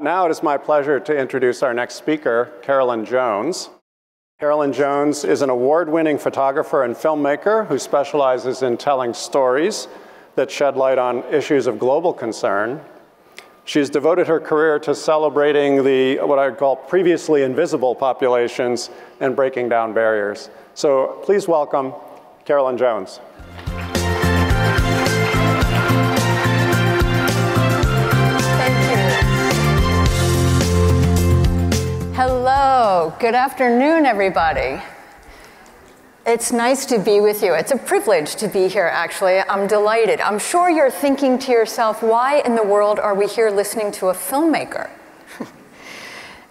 Now it is my pleasure to introduce our next speaker, Carolyn Jones. Carolyn Jones is an award-winning photographer and filmmaker who specializes in telling stories that shed light on issues of global concern. She's devoted her career to celebrating the, what I would call previously invisible populations and breaking down barriers. So please welcome Carolyn Jones. Hello, good afternoon, everybody. It's nice to be with you. It's a privilege to be here, actually. I'm delighted. I'm sure you're thinking to yourself, why in the world are we here listening to a filmmaker?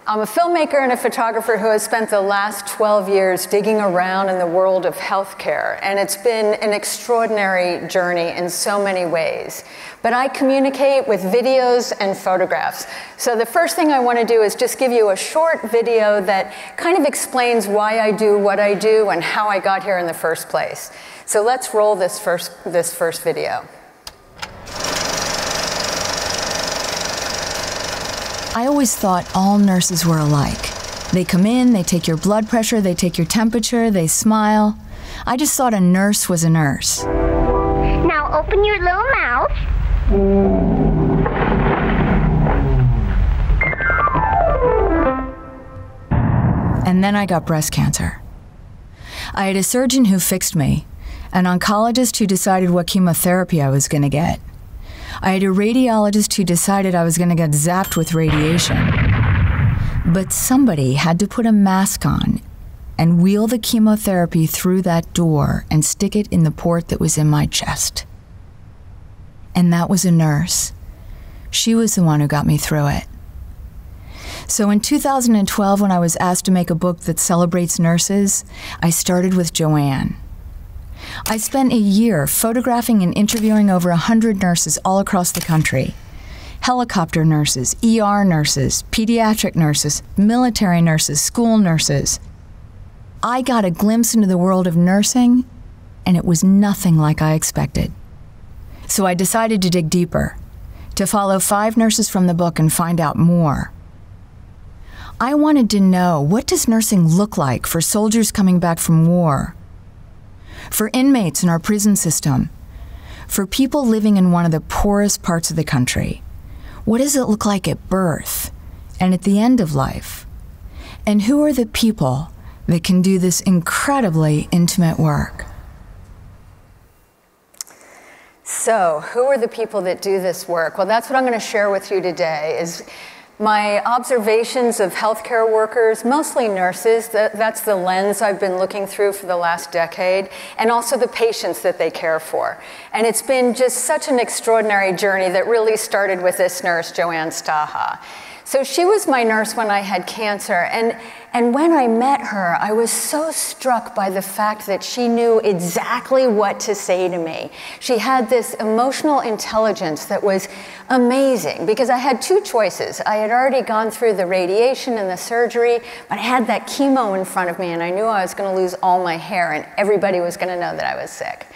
I'm a filmmaker and a photographer who has spent the last 12 years digging around in the world of healthcare, and it's been an extraordinary journey in so many ways. But I communicate with videos and photographs. So the first thing I want to do is just give you a short video that kind of explains why I do what I do and how I got here in the first place. So let's roll this first video. I always thought all nurses were alike. They come in, they take your blood pressure, they take your temperature, they smile. I just thought a nurse was a nurse. Now open your little mouth. And then I got breast cancer. I had a surgeon who fixed me, an oncologist who decided what chemotherapy I was going to get. I had a radiologist who decided I was going to get zapped with radiation. But somebody had to put a mask on and wheel the chemotherapy through that door and stick it in the port that was in my chest. And that was a nurse. She was the one who got me through it. So in 2012, when I was asked to make a book that celebrates nurses, I started with Joanne. I spent a year photographing and interviewing over 100 nurses all across the country. Helicopter nurses, ER nurses, pediatric nurses, military nurses, school nurses. I got a glimpse into the world of nursing, and it was nothing like I expected. So I decided to dig deeper, to follow 5 nurses from the book and find out more. I wanted to know, what does nursing look like for soldiers coming back from war? For inmates in our prison system, for people living in one of the poorest parts of the country. What does it look like at birth and at the end of life? And who are the people that can do this incredibly intimate work? So, who are the people that do this work? Well, that's what I'm going to share with you today, is my observations of healthcare workers, mostly nurses. That's the lens I've been looking through for the last decade, and also the patients that they care for. And it's been just such an extraordinary journey that really started with this nurse, Joanne Staha. So she was my nurse when I had cancer, and when I met her, I was so struck by the fact that she knew exactly what to say to me. She had this emotional intelligence that was amazing, because I had 2 choices. I had already gone through the radiation and the surgery, but I had that chemo in front of me, and I knew I was going to lose all my hair, and everybody was going to know that I was sick.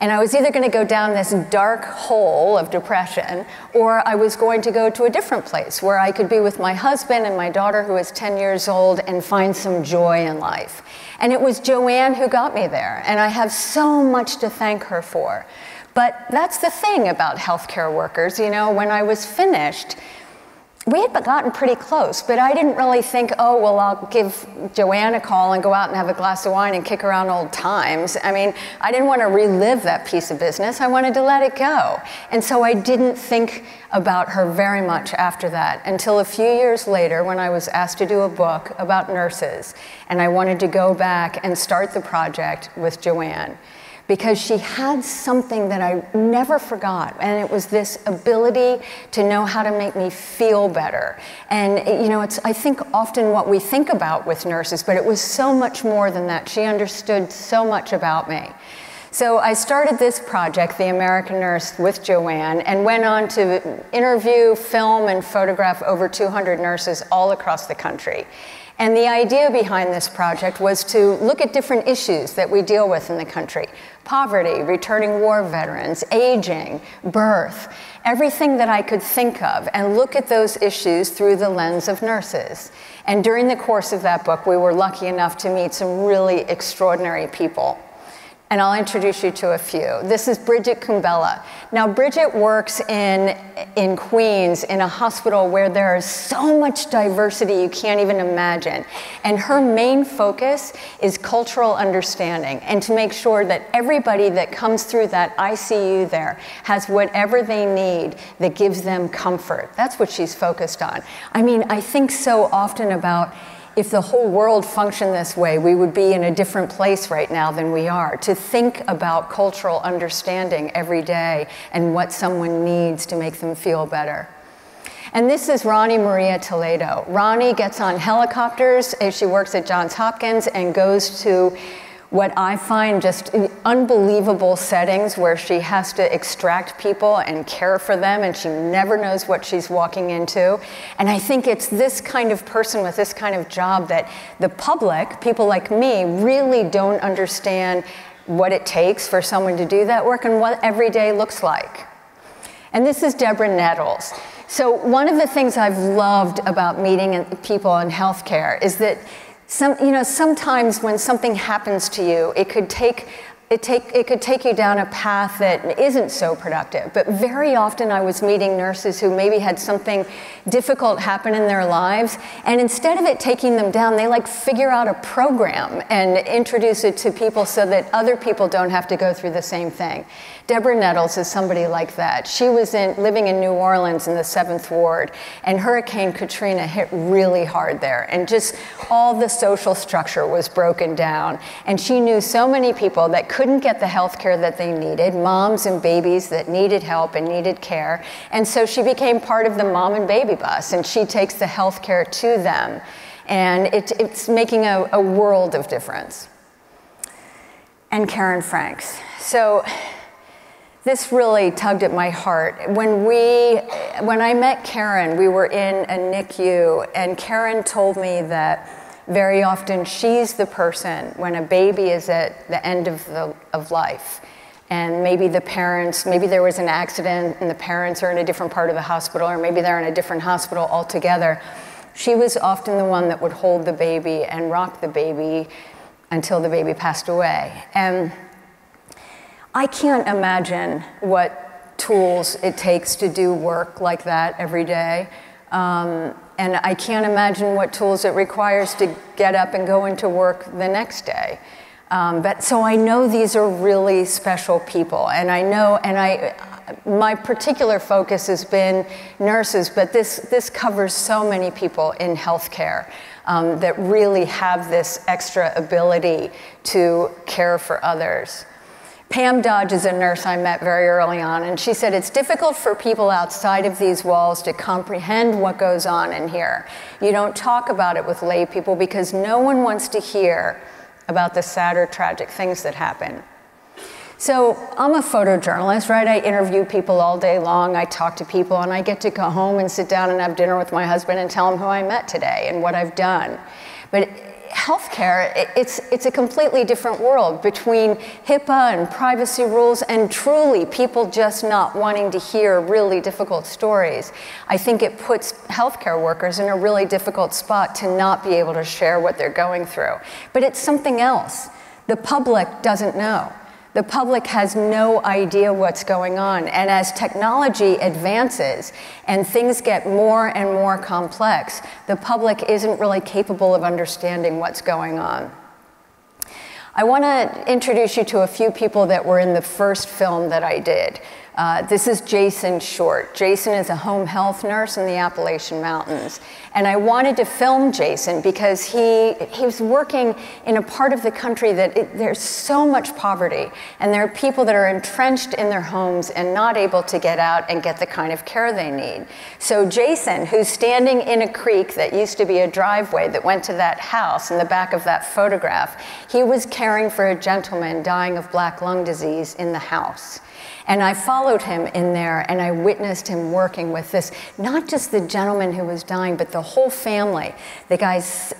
And I was either going to go down this dark hole of depression, or I was going to go to a different place where I could be with my husband and my daughter, who is 10 years old, and find some joy in life. And it was Joanne who got me there, and I have so much to thank her for. But that's the thing about healthcare workers. You know, when I was finished, we had gotten pretty close, but I didn't really think, oh, well, I'll give Joanne a call and go out and have a glass of wine and kick around old times. I mean, I didn't want to relive that piece of business. I wanted to let it go. And so I didn't think about her very much after that until a few years later, when I was asked to do a book about nurses, and I wanted to go back and start the project with Joanne, because she had something that I never forgot, and it was this ability to know how to make me feel better. And you know, it's, I think, often what we think about with nurses, but it was so much more than that. She understood so much about me. So I started this project, The American Nurse, with Joanne, and went on to interview, film, and photograph over 200 nurses all across the country. And the idea behind this project was to look at different issues that we deal with in the country: poverty, returning war veterans, aging, birth. everything that I could think of and look at those issues through the lens of nurses. And during the course of that book, we were lucky enough to meet some really extraordinary people. And I'll introduce you to a few. This is Bridget Kumbella. Now, Bridget works in Queens in a hospital where there is so much diversity you can't even imagine. And her main focus is cultural understanding and to make sure that everybody that comes through that ICU there has whatever they need that gives them comfort. That's what she's focused on. I mean, I think so often about if the whole world functioned this way, we would be in a different place right now than we are. To think about cultural understanding every day and what someone needs to make them feel better. And this is Ronnie Maria Toledo. Ronnie gets on helicopters. She works at Johns Hopkins and goes to what I find just unbelievable settings where she has to extract people and care for them, and she never knows what she's walking into. And I think it's this kind of person with this kind of job that the public, people like me, really don't understand what it takes for someone to do that work and what every day looks like. And this is Deborah Nettles. So one of the things I've loved about meeting people in healthcare is that sometimes when something happens to you, it could take you down a path that isn't so productive. But very often I was meeting nurses who maybe had something difficult happen in their lives, and instead of it taking them down, they figure out a program and introduce it to people so that other people don't have to go through the same thing. Deborah Nettles is somebody like that. She was living in New Orleans in the 7th Ward, and Hurricane Katrina hit really hard there, and just all the social structure was broken down. And she knew so many people that couldn't get the health care that they needed, moms and babies that needed help and needed care. And so she became part of the mom and baby bus, and she takes the health care to them. And it's making a world of difference. And Karen Franks. So this really tugged at my heart. When I met Karen, we were in a NICU, and Karen told me that very often she's the person when a baby is at the end of life, and maybe there was an accident and the parents are in a different part of the hospital, or maybe they're in a different hospital altogether. She was often the one that would hold the baby and rock the baby until the baby passed away. And I can't imagine what tools it takes to do work like that every day. And I can't imagine what tools it requires to get up and go into work the next day. So I know these are really special people, and my particular focus has been nurses, but this covers so many people in healthcare that really have this extra ability to care for others. Pam Dodge is a nurse I met very early on, and she said, it's difficult for people outside of these walls to comprehend what goes on in here. You don't talk about it with lay people because no one wants to hear about the sad or tragic things that happen. So I'm a photojournalist, right? I interview people all day long. I talk to people, and I get to go home and sit down and have dinner with my husband and tell him who I met today and what I've done. But healthcare, it's a completely different world between HIPAA and privacy rules and truly people just not wanting to hear really difficult stories. I think it puts healthcare workers in a really difficult spot to not be able to share what they're going through. But it's something else. The public doesn't know. The public has no idea what's going on. And as technology advances and things get more and more complex, the public isn't really capable of understanding what's going on. I want to introduce you to a few people that were in the first film that I did. This is Jason Short. Jason is a home health nurse in the Appalachian Mountains. And I wanted to film Jason because he was working in a part of the country that there's so much poverty. And there are people that are entrenched in their homes and not able to get out and get the kind of care they need. So Jason, who's standing in a creek that used to be a driveway that went to that house in the back of that photograph, he was caring for a gentleman dying of black lung disease in the house. And I followed him in there, and I witnessed him working with this, not just the gentleman who was dying, but the whole family. The guy's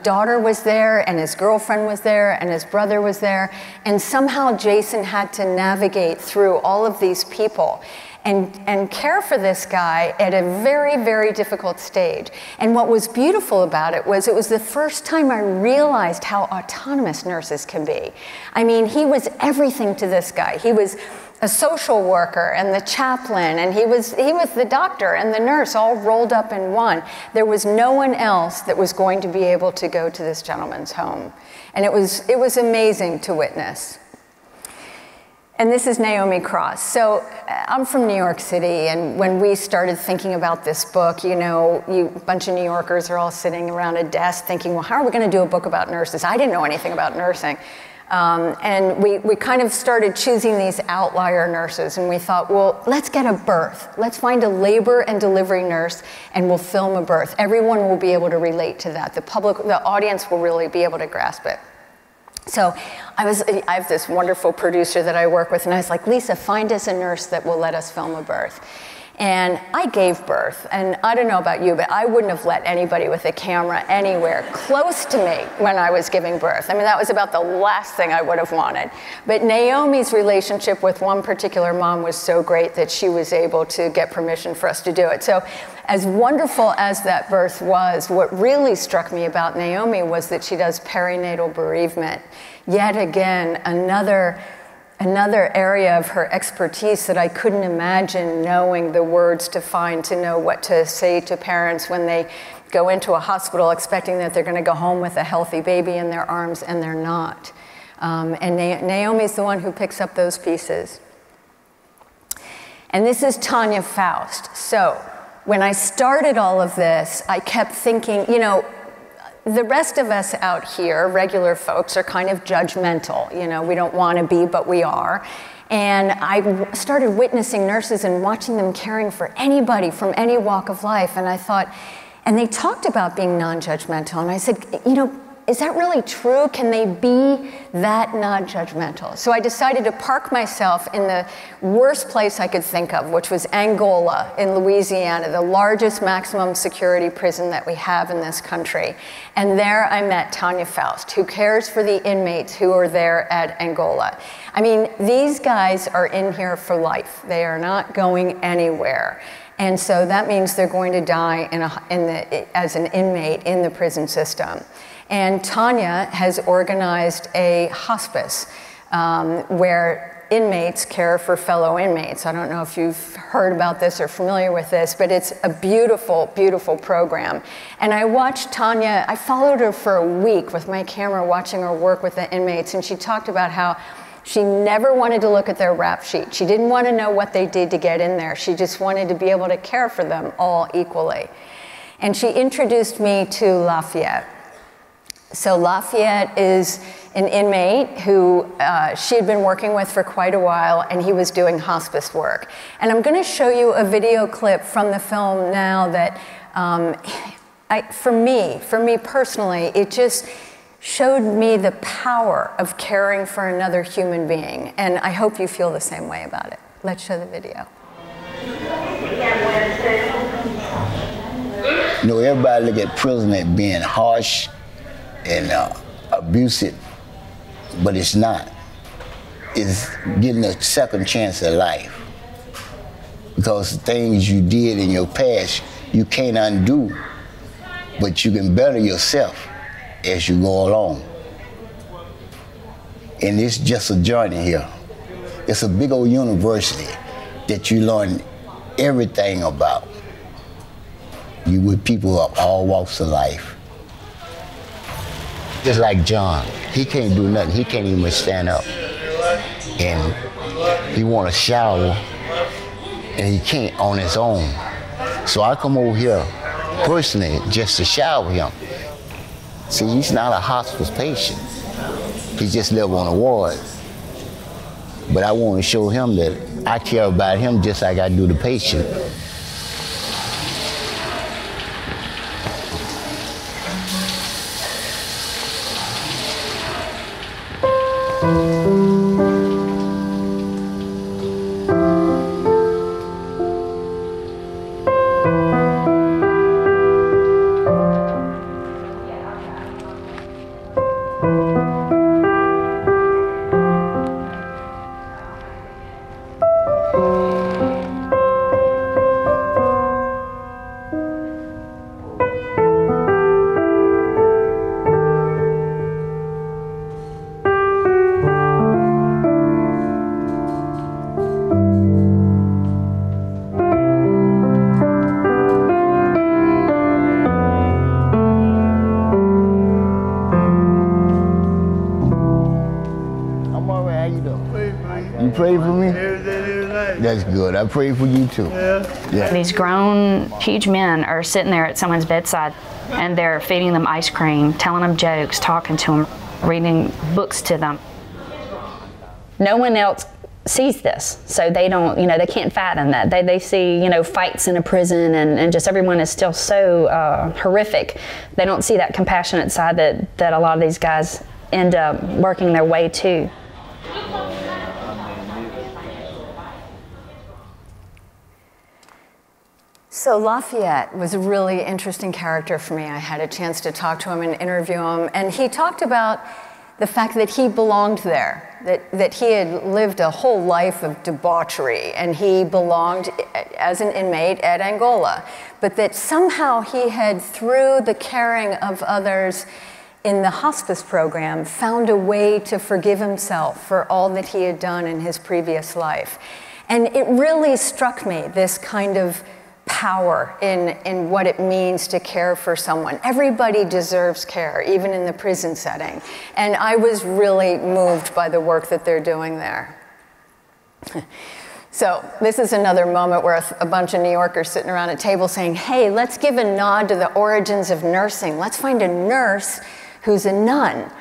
daughter was there, and his girlfriend was there, and his brother was there. And somehow Jason had to navigate through all of these people. and care for this guy at a very, very difficult stage. And what was beautiful about it was the first time I realized how autonomous nurses can be. I mean, he was everything to this guy. He was a social worker and the chaplain, and he was the doctor and the nurse all rolled up in one. There was no one else that was going to be able to go to this gentleman's home. And it was amazing to witness. And this is Naomi Cross. So I'm from New York City, and when we started thinking about this book, you know, a bunch of New Yorkers are all sitting around a desk thinking, well, how are we going to do a book about nurses? I didn't know anything about nursing. And we kind of started choosing these outlier nurses, and we thought, well, let's get a birth. Let's find a labor and delivery nurse, and we'll film a birth. Everyone will be able to relate to that. The audience will really be able to grasp it. So I have this wonderful producer that I work with, and I was like, Lisa, find us a nurse that will let us film a birth. And I gave birth, and I don't know about you, but I wouldn't have let anybody with a camera anywhere close to me when I was giving birth. I mean, that was about the last thing I would have wanted. But Naomi's relationship with one particular mom was so great that she was able to get permission for us to do it. So as wonderful as that birth was, what really struck me about Naomi was that she does perinatal bereavement. Yet again, another area of her expertise that I couldn't imagine knowing the words to find, to know what to say to parents when they go into a hospital expecting that they're going to go home with a healthy baby in their arms, and they're not. And Naomi's the one who picks up those pieces. And this is Tanya Faust. So when I started all of this, I kept thinking, you know, the rest of us out here, regular folks, are kind of judgmental. You know, we don't want to be, but we are. And I started witnessing nurses and watching them caring for anybody from any walk of life. And I thought, and they talked about being non-judgmental. And I said, you know, is that really true? Can they be that non-judgmental? So I decided to park myself in the worst place I could think of, which was Angola in Louisiana, the largest maximum security prison that we have in this country. And there I met Tanya Faust, who cares for the inmates who are there at Angola. I mean, these guys are in here for life. They are not going anywhere. And so that means they're going to die as an inmate in the prison system. And Tanya has organized a hospice where inmates care for fellow inmates. I don't know if you've heard about this or familiar with this, but it's a beautiful, beautiful program. And I watched Tanya, I followed her for a week with my camera watching her work with the inmates, and she talked about how she never wanted to look at their rap sheet. She didn't want to know what they did to get in there. She just wanted to be able to care for them all equally. And she introduced me to Lafayette. So Lafayette is an inmate who she had been working with for quite a while, and he was doing hospice work. And I'm going to show you a video clip from the film now that, for me personally, it just showed me the power of caring for another human being. And I hope you feel the same way about it. Let's show the video. You know, everybody look at prison as being harsh and abusive, but it's not. It's getting a second chance at life. Because the things you did in your past, you can't undo, but you can better yourself as you go along. And it's just a journey here. It's a big old university that you learn everything about. You with people of all walks of life. Just like John, he can't do nothing. He can't even stand up. And he want to shower, and he can't on his own. So I come over here personally just to shower him. See, he's not a hospice patient. He just lives on a ward. But I want to show him that I care about him just like I do the patient. That's good. I pray for you too. Yeah. These grown, huge men are sitting there at someone's bedside, and they're feeding them ice cream, telling them jokes, talking to them, reading books to them. No one else sees this, so they don't, they can't fathom that. They see, fights in a prison, and just everyone is still so horrific. They don't see that compassionate side that a lot of these guys end up working their way to. So Lafayette was a really interesting character for me. I had a chance to talk to him and interview him, and he talked about the fact that he belonged there, that he had lived a whole life of debauchery, and he belonged as an inmate at Angola, but that somehow he had, through the caring of others in the hospice program, found a way to forgive himself for all that he had done in his previous life. And it really struck me, this kind of power in what it means to care for someone. Everybody deserves care, even in the prison setting. And I was really moved by the work that they're doing there. So this is another moment where a bunch of New Yorkers sitting around a table saying, hey, let's give a nod to the origins of nursing. Let's find a nurse who's a nun.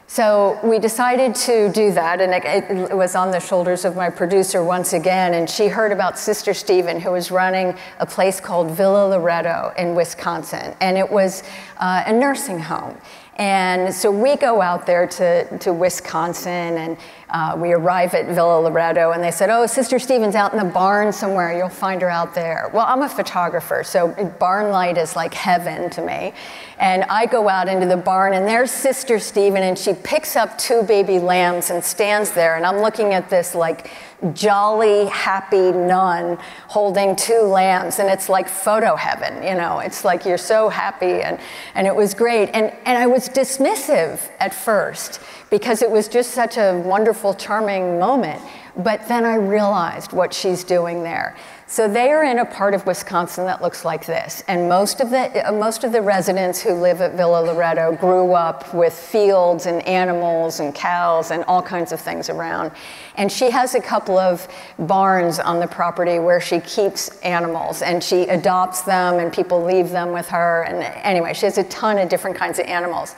So we decided to do that, and it was on the shoulders of my producer once again, and she heard about Sister Stephen, who was running a place called Villa Loretto in Wisconsin, and it was a nursing home. And so we go out there to Wisconsin, and we arrive at Villa Loretto, and they said, oh, Sister Stephen's out in the barn somewhere. You'll find her out there. Well, I'm a photographer, so barn light is like heaven to me. And I go out into the barn, and there's Sister Stephen, and she picks up 2 baby lambs and stands there, and I'm looking at this like jolly, happy nun holding 2 lambs, and it's like photo heaven, it's like you're so happy, and it was great. And I was dismissive at first because it was just such a wonderful, charming moment, but then I realized what she's doing there. So they are in a part of Wisconsin that looks like this, and most of the residents who live at Villa Loretto grew up with fields and animals and cows and all kinds of things around. And she has a couple of barns on the property where she keeps animals, and she adopts them, and people leave them with her. And anyway, she has a ton of different kinds of animals.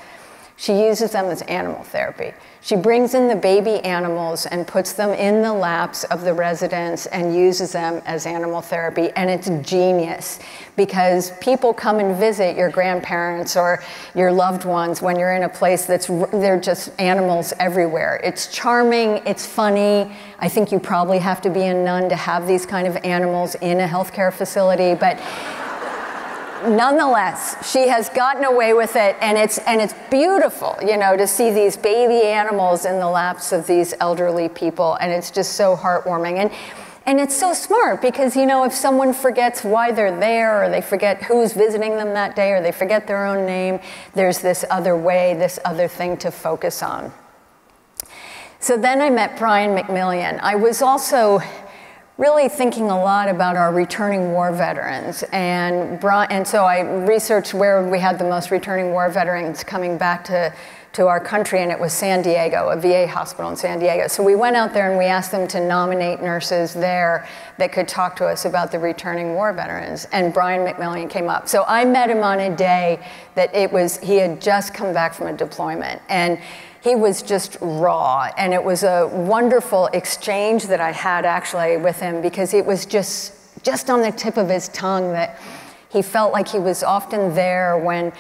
She uses them as animal therapy. She brings in the baby animals and puts them in the laps of the residents and uses them as animal therapy, and it's genius because people come and visit your grandparents or your loved ones when you're in a place they're just animals everywhere. It's charming, it's funny. I think you probably have to be a nun to have these kind of animals in a healthcare facility, but nonetheless, she has gotten away with it, and it's beautiful, to see these baby animals in the laps of these elderly people, and it's just so heartwarming. And it's so smart because, if someone forgets why they're there, or they forget who's visiting them that day, or they forget their own name, there's this other way, this other thing to focus on. So then I met Brian McMillian. I was also really thinking a lot about our returning war veterans. And so I researched where we had the most returning war veterans coming back to our country, and it was San Diego, a VA hospital in San Diego. So we went out there and we asked them to nominate nurses there that could talk to us about the returning war veterans, and Brian McMillian came up. So I met him on a day that he had just come back from a deployment, and he was just raw, and it was a wonderful exchange that I had actually with him because it was just on the tip of his tongue that he felt like he was often there when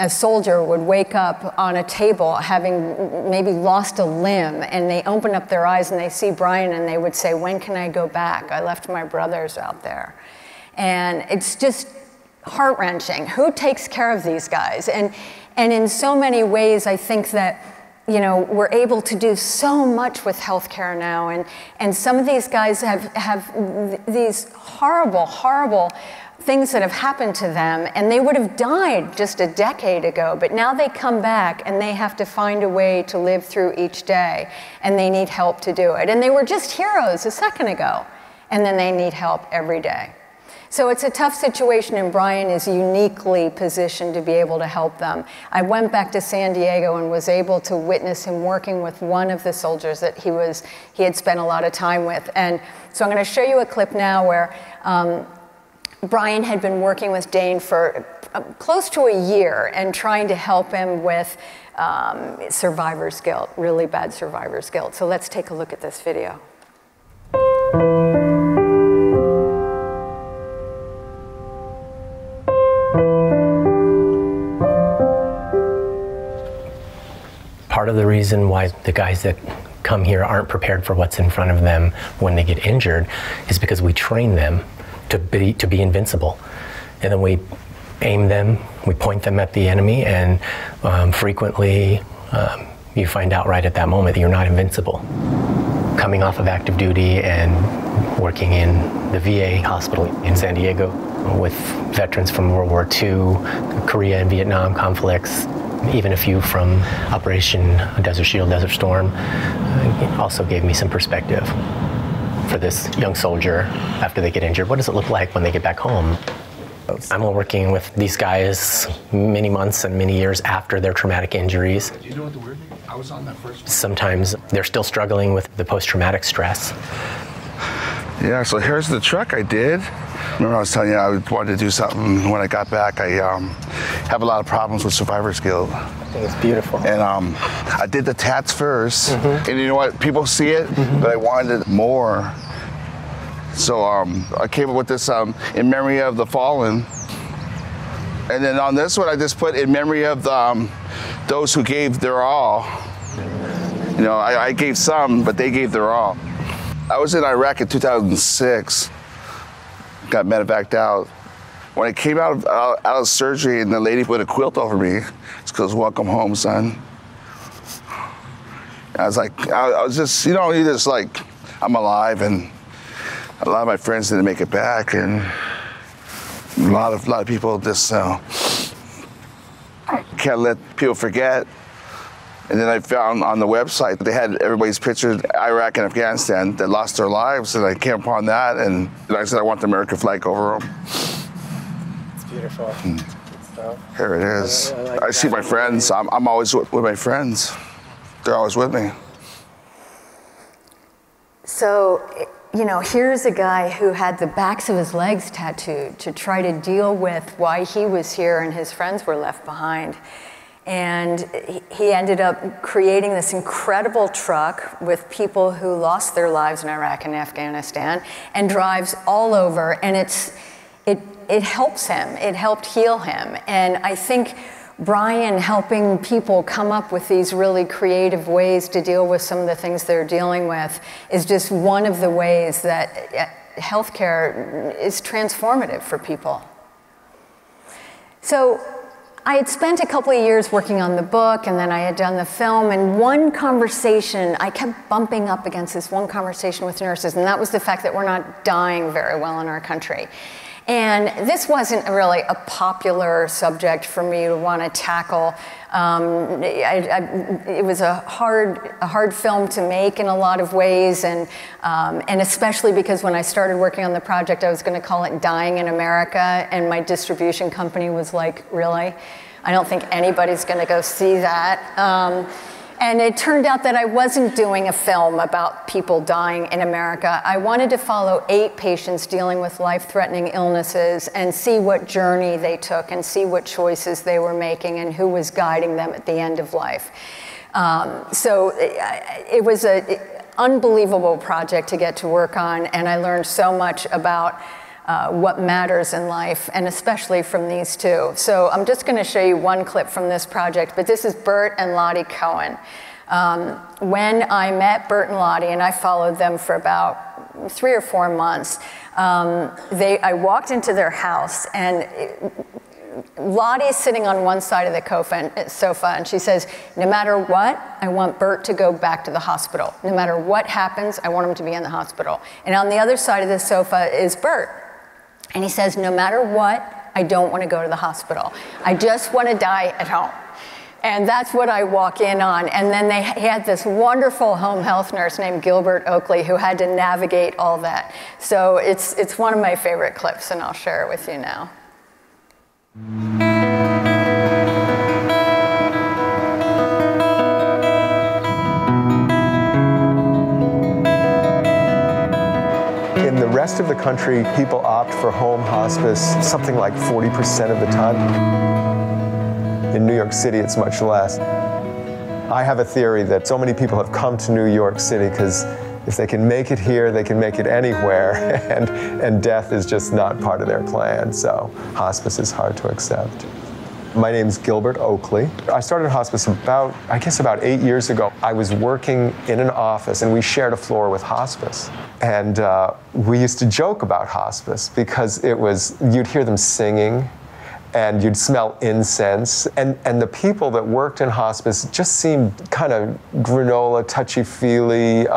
a soldier would wake up on a table having maybe lost a limb, and they open up their eyes and they see Brian and they would say, when can I go back? I left my brothers out there. And it's just heart-wrenching. Who takes care of these guys? And in so many ways, I think that we're able to do so much with healthcare now, and some of these guys have these horrible, horrible things that have happened to them, and they would have died just a decade ago, but now they come back and they have to find a way to live through each day, and they need help to do it. And they were just heroes a second ago, and then they need help every day. So it's a tough situation, and Brian is uniquely positioned to be able to help them. I went back to San Diego and was able to witness him working with one of the soldiers that he had spent a lot of time with. And so I'm going to show you a clip now where Brian had been working with Dane for close to a year and trying to help him with survivor's guilt, really bad survivor's guilt. So let's take a look at this video. Part of the reason why the guys that come here aren't prepared for what's in front of them when they get injured is because we train them to be invincible. And then we aim them, we point them at the enemy, and frequently you find out right at that moment that you're not invincible. Coming off of active duty and working in the VA hospital in San Diego with veterans from World War II, Korea and Vietnam conflicts, even a few from Operation Desert Shield, Desert Storm, also gave me some perspective for this young soldier after they get injured. What does it look like when they get back home? I'm working with these guys many months and many years after their traumatic injuries. Do you know what the word is? I was on that first one. Sometimes they're still struggling with the post-traumatic stress. Yeah, so here's the truck I did. Remember I was telling you I wanted to do something when I got back. I have a lot of problems with survivor's guilt. I think it's beautiful. And I did the tats first. And you know what? People see it, but I wanted more. So I came up with this in memory of the fallen. And then on this one, I just put in memory of those who gave their all. You know, I gave some, but they gave their all. I was in Iraq in 2006, got medevaced out. When I came out of surgery and the lady put a quilt over me, it's because welcome home, son. I was like, I was just, you know, you just like, I'm alive, and a lot of my friends didn't make it back, and a lot of people just can't let people forget. And then I found on the website that they had everybody's pictures in Iraq and Afghanistan that lost their lives, and I came upon that, and I said I want the American flag over them. It's beautiful. Good stuff. Here it is. I see my friends. I'm always with my friends. They're always with me. So, you know, here's a guy who had the backs of his legs tattooed to try to deal with why he was here and his friends were left behind. And he ended up creating this incredible truck with people who lost their lives in Iraq and Afghanistan, and drives all over, and it helps him. It helped heal him. And I think Brian helping people come up with these really creative ways to deal with some of the things they're dealing with is just one of the ways that healthcare is transformative for people. So I had spent a couple of years working on the book, and then I had done the film, and one conversation, I kept bumping up against this one conversation with nurses, and that was the fact that we're not dying very well in our country. And this wasn't really a popular subject for me to want to tackle. It was a hard film to make in a lot of ways, and especially because when I started working on the project, I was going to call it Dying in America, and my distribution company was like, really? I don't think anybody's going to go see that. And it turned out that I wasn't doing a film about people dying in America. I wanted to follow 8 patients dealing with life-threatening illnesses and see what journey they took and see what choices they were making and who was guiding them at the end of life. So it was an unbelievable project to get to work on, and I learned so much about what matters in life, and especially from these two. So I'm just going to show you one clip from this project, but this is Bert and Lottie Cohen. When I met Bert and Lottie, and I followed them for about 3 or 4 months, I walked into their house, and Lottie's sitting on one side of the sofa, and she says, no matter what, I want Bert to go back to the hospital. No matter what happens, I want him to be in the hospital. And on the other side of the sofa is Bert. And he says, no matter what, I don't want to go to the hospital. I just want to die at home. And that's what I walk in on. And then he had this wonderful home health nurse named Gilbert Oakley who had to navigate all that. So it's one of my favorite clips, and I'll share it with you now. In the rest of the country, people opt for home hospice something like 40% of the time. In New York City, it's much less. I have a theory that so many people have come to New York City because if they can make it here, they can make it anywhere, and death is just not part of their plan, so hospice is hard to accept. My name's Gilbert Oakley. I started hospice about 8 years ago. I was working in an office, and we shared a floor with hospice. And we used to joke about hospice because you'd hear them singing, and you'd smell incense. And the people that worked in hospice just seemed kind of granola, touchy-feely,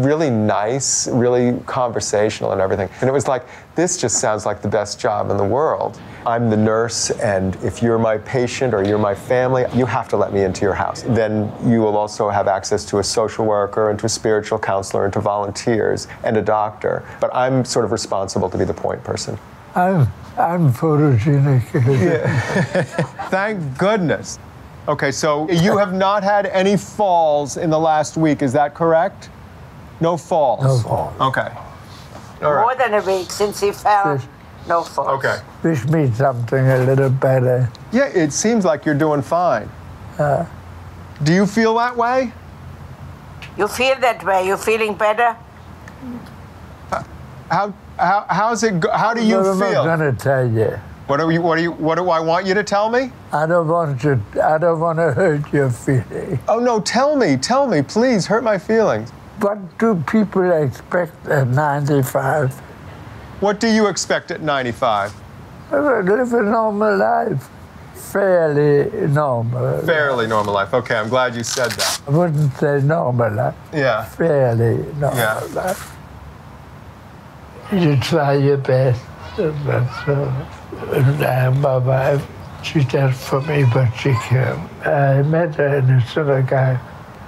really nice, really conversational and everything. And it was like, this just sounds like the best job in the world. I'm the nurse, and if you're my patient or you're my family, you have to let me into your house. Then you will also have access to a social worker and to a spiritual counselor and to volunteers and a doctor. But I'm sort of responsible to be the point person. I'm photogenic. Yeah. Thank goodness. Okay, so you have not had any falls in the last week, is that correct? No falls? No falls. Okay. All right. More than a week since he fell. No falls. Okay. Wish me something a little better. Yeah, it seems like you're doing fine. Do you feel that way? You feel that way? You're feeling better? How do you feel? I'm not going to tell you. What do I want you to tell me? I don't want to hurt your feelings. Oh no, tell me, please, hurt my feelings. What do people expect at 95? What do you expect at 95? Live a normal life. Fairly normal. Fairly normal life. Okay, I'm glad you said that. I wouldn't say normal life. Yeah. Fairly normal life. You try your best. That's all. And my wife, she does for me what she can. I met her in a synagogue.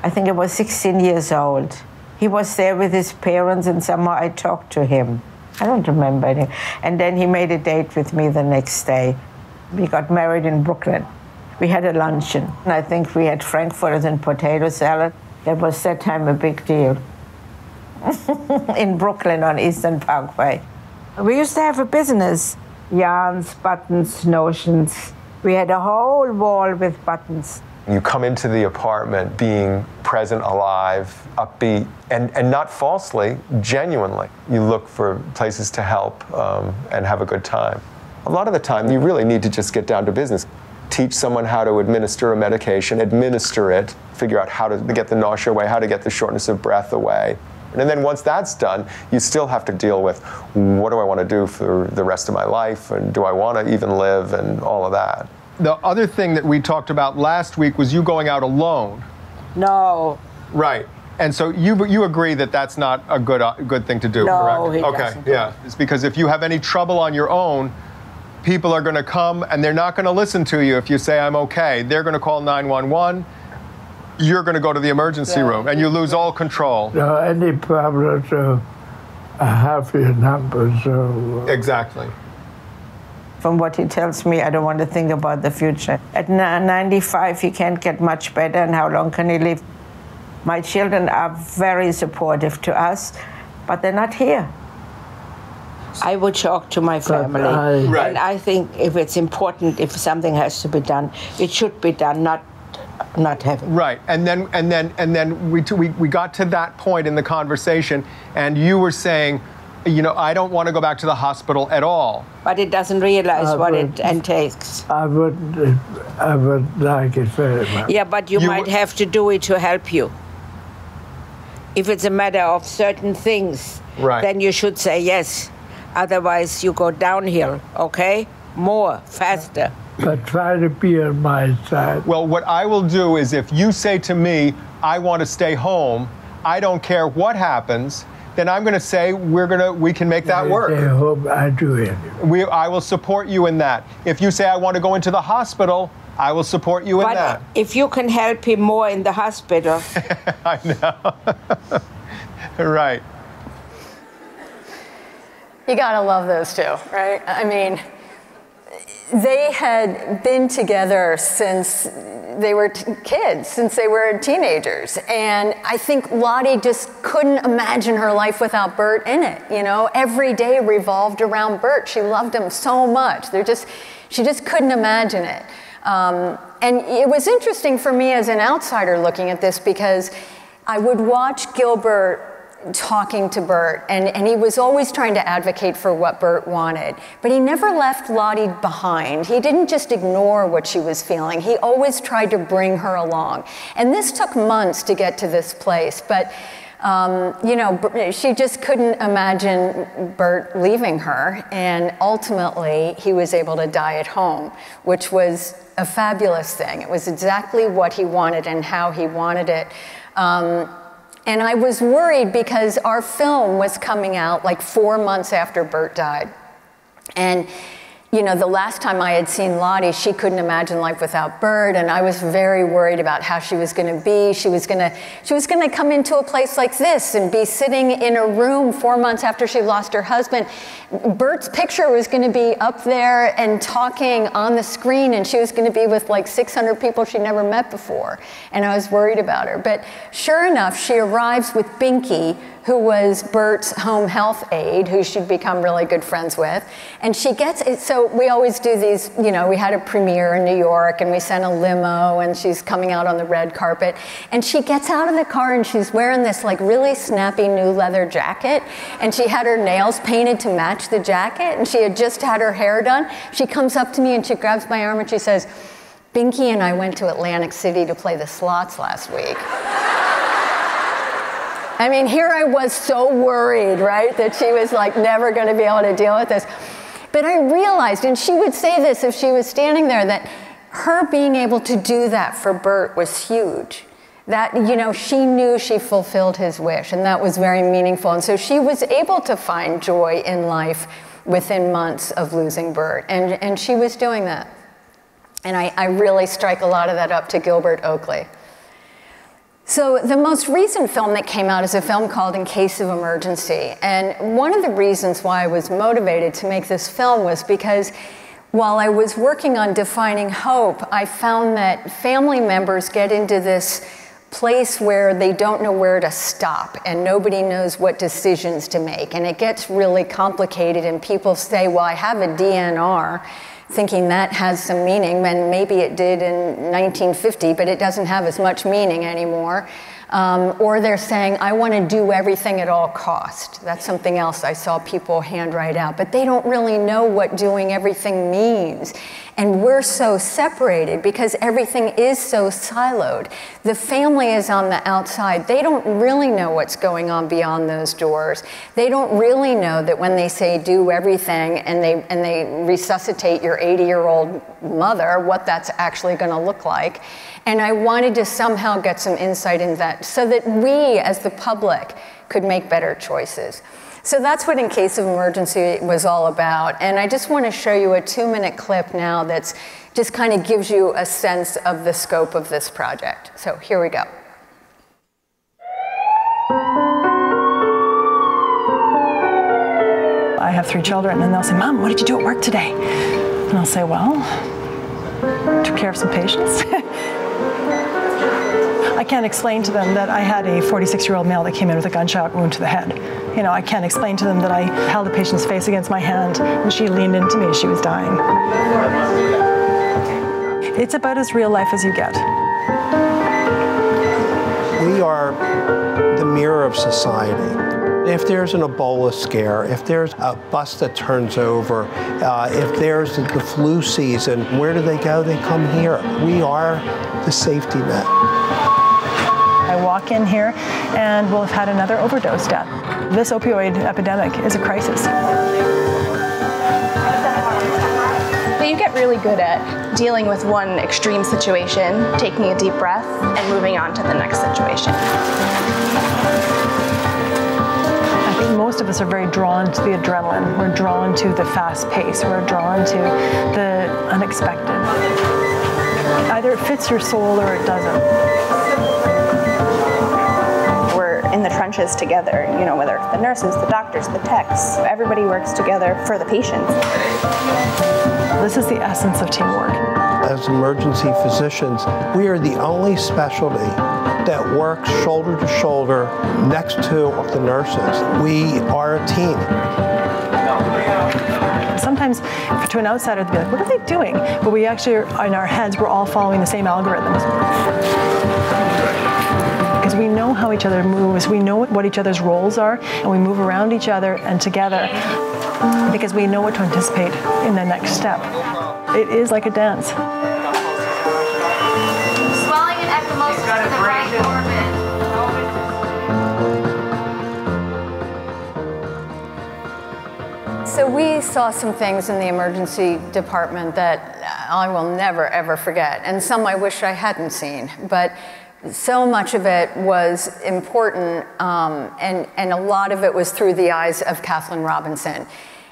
I think I was 16 years old. He was there with his parents, and somehow I talked to him. I don't remember anything. And then he made a date with me the next day. We got married in Brooklyn. We had a luncheon. And I think we had frankfurters and potato salad. That was that time a big deal. In Brooklyn on Eastern Parkway. We used to have a business. Yarns, buttons, notions. We had a whole wall with buttons. You come into the apartment being present, alive, upbeat, and not falsely, genuinely. You look for places to help and have a good time. A lot of the time, you really need to just get down to business. Teach someone how to administer a medication, administer it, figure out how to get the nausea away, how to get the shortness of breath away. And then once that's done, you still have to deal with what do I want to do for the rest of my life, and do I want to even live, and all of that. The other thing that we talked about last week was you going out alone. No. Right. And so you agree that that's not a good thing to do, correct? No, okay, yeah. It's because if you have any trouble on your own, people are going to come and they're not going to listen to you if you say I'm okay. They're going to call 911. You're going to go to the emergency room and you lose all control. So any problems, I have your number, so... Exactly. From what he tells me, I don't want to think about the future. At 95, he can't get much better, and how long can he live? My children are very supportive to us, but they're not here. I would talk to my family. And I think if it's important, if something has to be done, it should be done, not having. Right, and then we got to that point in the conversation, and you were saying, you know, I don't want to go back to the hospital at all. But it doesn't realize what it entails. I would like it very much. Yeah, but you might have to do it to help you. If it's a matter of certain things, then you should say yes. Otherwise, you go downhill, okay? More, faster. But try to be on my side. Well, what I will do is if you say to me, I want to stay home, I don't care what happens, then I'm going to say we can make that work. I hope I do it. I will support you in that. If you say I want to go into the hospital, I will support you in that. If you can help him more in the hospital. I know. Right. You gotta love those two, right? I mean, they had been together since they were kids, since they were teenagers. And I think Lottie just couldn't imagine her life without Bert in it. You know, every day revolved around Bert. She loved him so much. She just couldn't imagine it. And it was interesting for me as an outsider looking at this, because I would watch Gilbert talking to Bert, and he was always trying to advocate for what Bert wanted, but he never left Lottie behind. He didn't just ignore what she was feeling. He always tried to bring her along. And this took months to get to this place, but you know, she just couldn't imagine Bert leaving her, and ultimately he was able to die at home, which was a fabulous thing. It was exactly what he wanted and how he wanted it. And I was worried because our film was coming out like 4 months after Bert died. And you know, the last time I had seen Lottie, she couldn't imagine life without Bert, and I was very worried about how she was going to be. She was going to come into a place like this and be sitting in a room 4 months after she lost her husband. Bert's picture was going to be up there and talking on the screen, and she was going to be with like 600 people she'd never met before, and I was worried about her. But sure enough, she arrives with Binky, who was Bert's home health aide, who she'd become really good friends with. And she gets it, so we always do these, you know, we had a premiere in New York and we sent a limo and she's coming out on the red carpet. And she gets out of the car and she's wearing this like really snappy new leather jacket. And she had her nails painted to match the jacket, and she had just had her hair done. She comes up to me and she grabs my arm and she says, "Binky and I went to Atlantic City to play the slots last week." I mean, here I was so worried, right, that she was like never going to be able to deal with this. But I realized, and she would say this if she was standing there, that her being able to do that for Bert was huge. That, you know, she knew she fulfilled his wish, and that was very meaningful. And so she was able to find joy in life within months of losing Bert, and she was doing that. And I really strike a lot of that up to Gilbert Oakley. So the most recent film that came out is a film called In Case of Emergency. And one of the reasons why I was motivated to make this film was because while I was working on defining hope, I found that family members get into this place where they don't know where to stop and nobody knows what decisions to make. And it gets really complicated, and people say, well, I have a DNR, thinking that has some meaning, and maybe it did in 1950, but it doesn't have as much meaning anymore. Or they're saying, I want to do everything at all cost. That's something else I saw people handwrite out, but they don't really know what doing everything means. And we're so separated because everything is so siloed. The family is on the outside. They don't really know what's going on beyond those doors. They don't really know that when they say do everything and they resuscitate your 80-year-old mother, what that's actually going to look like. And I wanted to somehow get some insight in that so that we as the public could make better choices. So that's what In Case of Emergency was all about. And I just want to show you a 2-minute clip now that's just kind of gives you a sense of the scope of this project. So here we go. I have 3 children, and they'll say, Mom, what did you do at work today? And I'll say, well, took care of some patients. I can't explain to them that I had a 46-year-old male that came in with a gunshot wound to the head. You know, I can't explain to them that I held a patient's face against my hand and she leaned into me as she was dying. It's about as real life as you get. We are the mirror of society. If there's an Ebola scare, if there's a bus that turns over, if there's the flu season, where do they go? They come here. We are the safety net. I walk in here and we'll have had another overdose death. This opioid epidemic is a crisis. You get really good at dealing with one extreme situation, taking a deep breath, and moving on to the next situation. most of us are very drawn to the adrenaline. We're drawn to the fast pace. We're drawn to the unexpected. Either it fits your soul or it doesn't. We're in the trenches together, you know, whether it's the nurses, the doctors, the techs, everybody works together for the patients. This is the essence of teamwork. As emergency physicians, we are the only specialty that works shoulder to shoulder next to the nurses. We are a team. Sometimes to an outsider, they'd be like, what are they doing? But we actually, in our heads, we're all following the same algorithms. Because we know how each other moves, we know what each other's roles are, and we move around each other and together because we know what to anticipate in the next step. It is like a dance. Swelling and ecchymosis to the right orbit. So we saw some things in the emergency department that I will never, ever forget, and some I wish I hadn't seen, but so much of it was important, and a lot of it was through the eyes of Kathleen Robinson.